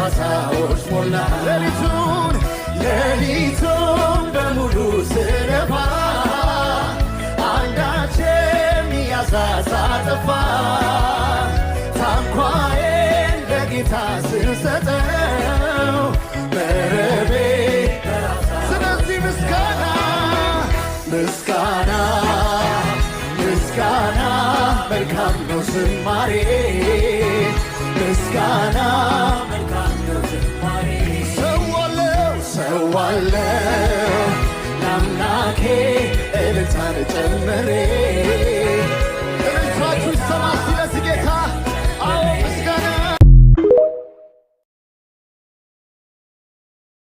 አሳዎች ሞላ ሌሊቱን በሙሉ ስለፋ አንዳችም ያሳሳጠፋ ታንኳዬን ለጌታ ስሰጠው በረቤ ስለዚህ ምስጋና ምስጋና ምስጋና መልካም ነው ዝማሬ